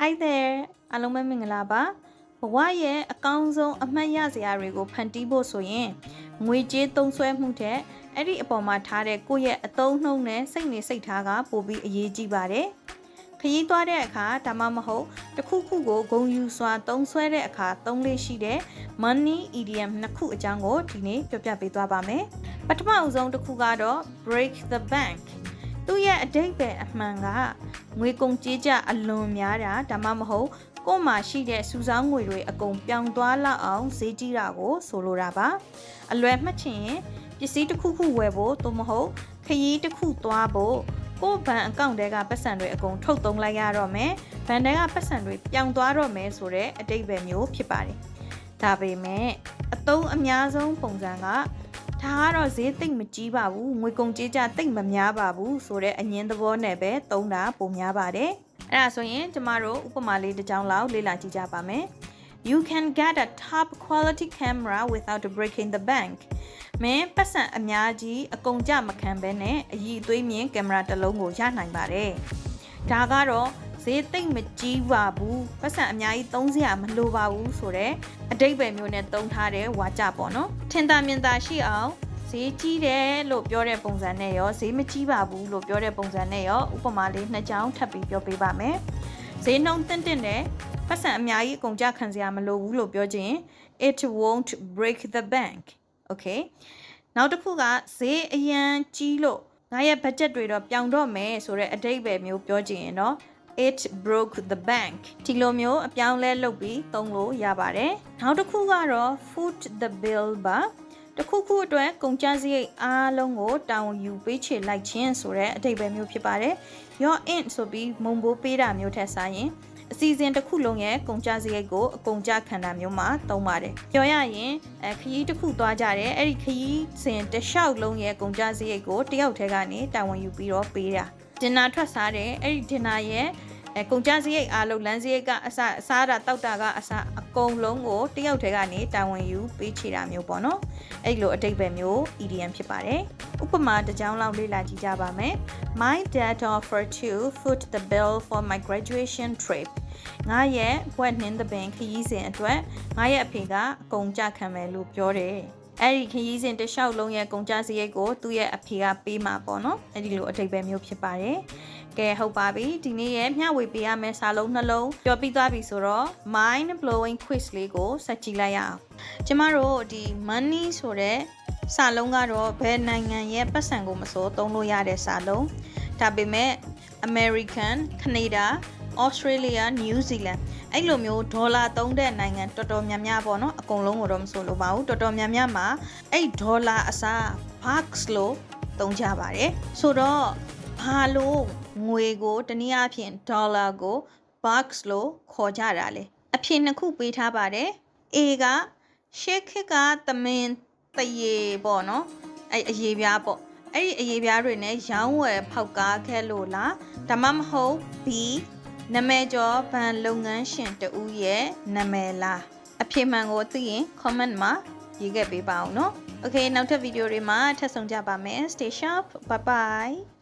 Hi there အားလုံးပဲမင်္ဂလာပါဘဝရဲ့အကောင်းဆုံးအမှတ်ရစရာတွေကိုဖန်တီးဖို့ဆိုရင်ငွေကြေးသုံးစွဲမှုတဲ့အဲ့ဒီအပေါ်မှာထားတဲ့ကိုယ့်ရဲ့အသုံးနှုန်းနဲ့စိတ်နေစိတ်ထားကပိုပြီးအရေးကြီးပါတယ်ခရီးသွားတဲ့အခါဒါမှမဟုတ်တစ်ခုခုကိုဂုဏ်ယူစွာသုံးစွဲတဲ့အခါသုံးလေးရှိတဲ့ money idiom နှစ်ခုအကြောင်းကိုဒီနေ့ပြောပြပေးသွားပါမယ်ပထမအဆုံးတစ်ခုကတော့ break the bank သူ့ရဲ့အဓိပ္ပာယ်အမှန်ကငွေကုန်ကြေးကျအလွန်များတာဒါမှမဟုတ်ကို့မှာရှိတဲ့စုဆောင်းငွေတွေအကုန်ပြောင်းသွားလောက်အောင်ဈေးကြီးတာကိုဆိုလိုတာပါအလွယ်မှတ်ချင်ရင်ပစ္စည်းတစ်ခုခုဝယ်ဖို့သို့မဟုတ်ခရီးတစ်ခုသွားဖို့ကို့ဘဏ်အကောင့်ထဲကပတ်စံတွေအကုန်ထုတ်သုံးလိုက်ရတော့မယ်ဘဏ်ထဲကပတ်စံတွေပြောင်းသွားတော့မယ်ဆိုတဲ့အဓိပ္ပာယ်မျိုးဖြစ်ပါတယ်ဒါပေမဲ့အသုံးအများဆုံးပုံစံကဒါကတော့ဈေးသိမ့်မကြီးပါဘူးငွေကုန်ကြေးကျသိမ့်မများပါဘူးဆိုတဲ့အငင်းသဘောနဲ့ပဲသုံးတာပိုများပါတယ်အဲ့ဒါဆိုရင်ကျမတို့ဥပမာလေးတစ်ကြောင်းလောက်လေ့လာကြည့်ကြပါမယ် You can get a top quality camera without breaking the bank မင်းပတ်စံအများကြီးအကုန်ကြမခံဘဲနဲ့အရည်အသွေးမြင့်ကင်မရာတစ်လုံးကိုရနိုင်ပါတယ်ဒါကတော့ဈေးသိမ့်မကြီးပါဘူးပတ်စံအများကြီးသုံးစရာမလိုပါဘူးဆိုတဲ့အဓိပ္ပာယ်မျိုးနဲ့သုံးထားတဲ့ဝါကြပေါ့နော်ထင်သာမြင်သာရှိအောင်ဈေးကြီးတယ်လို့ပြောတဲ့ပုံစံနဲ့ရောဈေးမကြီးပါဘူးလို့ပြောတဲ့ပုံစံနဲ့ရောဥပမာလေးနှစ်ကြောင်းထပ်ပြီးပြောပေးပါမယ်ဈေးနှုန်းတင့်တယ်ပတ်စံအများကြီးအကုန်ကြခံစရာမလိုဘူးလို့ပြောခြင်း It won't break the bank okay နောက်တစ်ခုကဈေးအရန်ကြီးလို့ငါရဲ့ဘတ်ဂျက်တွေတော့ပြောင်းတော့မယ်ဆိုတဲ့အဓိပ္ပာယ်မျိုးပြောခြင်းရင်တော့It broke the bank ဒီလိုမျိုးအပြောင်းလဲလုပ်ပြီးသုံးလို့ရပါတယ်နောက်တစ်ခုကတော့ foot the bill ပါတခုခုအတွက်ကုန်ကျစရိတ်အားလုံးကိုတာဝန်ယူပေးချေလိုက်ခြင်းဆိုတဲ့အဓိပ္ပာယ်မျိုးဖြစ်ပါတယ် Your in ဆိုပြီးမုံဘိုးပေးတာမျိုးထက်စားရင်အစီအစဉ်တစ်ခုလုံးရဲ့ကုန်ကျစရိတ်ကိုအကုန်ကျခံတာမျိုးမှာသုံးပါတယ်ပြောရရင်ခရီးတစ်ခုသွားကြတယ်အဲ့ဒီခရီးစဉ်တစ်လျှောက်လုံးရဲ့ကုန်ကျစရိတ်ကိုတယောက်တည်းကနေတာဝန်ယူပြီးတော့ပေးတာဒင်နာထွက်စားတယ်အဲ့ဒီဒင်နာရဲ့ကုန်ကျစရိတ်အားလုံးလမ်းစရိတ်ကအစားတာတောက်တာကအစားအကုန်လုံးကိုတယောက်တည်းကနေတာဝန်ယူပေးချေတာမျိုးပေါ့နော်အဲ့လိုအဓိပ္ပာယ်မျိုး idiom ဖြစ်ပါတယ်ဥပမာတစ်ကြောင်းလောက်လေ့လာကြည့်ကြပါမယ် My dad offered to foot the bill for my graduation trip ငါရဲ့ဘွဲ့နှင်းတဲ့ပင်ခရီးစဉ်အတွက်ငါရဲ့အဖေကအကုန်ကြခံမယ်လို့ပြောတယ်အဲ့ဒီခရီးစဉ်တစ်လျှောက်လုံးရဲ့ကုန်ကျစရိတ်ကိုသူ့ရဲ့အဖေကပေးမှာပေါ့နော်အဲ့ဒီလိုအဓိပ္ပာယ်မျိုးဖြစ်ပါတယ်ကဲဟုတ်ပါပြီဒီနေ့ရဲ့မျှဝေပေးရမယ့်စာလုံးနှလုံးပြောပြီးသွားပြီဆိုတော့ mind blowing quiz လေးကိုဆက်ကြည့်လိုက်ရအောင်ကျမတို့ဒီ money ဆိုတဲ့စာလုံးကတော့ဘယ်နိုင်ငံရဲ့ပတ်စံကိုမဆိုသုံးလို့ရတဲ့စာလုံးဒါပေမဲ့ American Canada Australia New Zealand အဲ့လိုမျိုးဒေါ်လာသုံးတဲ့နိုင်ငံတော်တော်များများပေါ့နော်အကုန်လုံးကိုတော့မဆိုလို့ပါဘူးတော်တော်များများမှာအဲ့ဒေါ်လာအစား bucks လို့သုံးကြပါတယ်ဆိုတော့ဘာလို့ငွေကိုတနည်းအားဖြင့်ဒေါ်လာကို bucks လို့ခေါ်ကြတာလဲအဖြစ်နှစ်ခုပေးထားပါတယ် A ကရှေ့ခေတ်ကသမင်တရေပေါ့နော်အဲ့အရေးပြားပေါ့အဲ့ဒီအရေးပြားတွေနဲ့ရောင်းဝယ်ဖောက်ကားခဲ့လို့လားဒါမှမဟုတ် B နာမည်ကျော်ဘဏ်လုပ်ငန်းရှင်တူရဲ့နာမည်လားအဖြစ်မှန်ကိုသိရင် comment မှာရေးခဲ့ပေးပါအောင်နော် Okay နောက်ထပ်ဗီဒီယိုတွေမှာထပ်ဆုံကြပါမယ် Stay sharp bye bye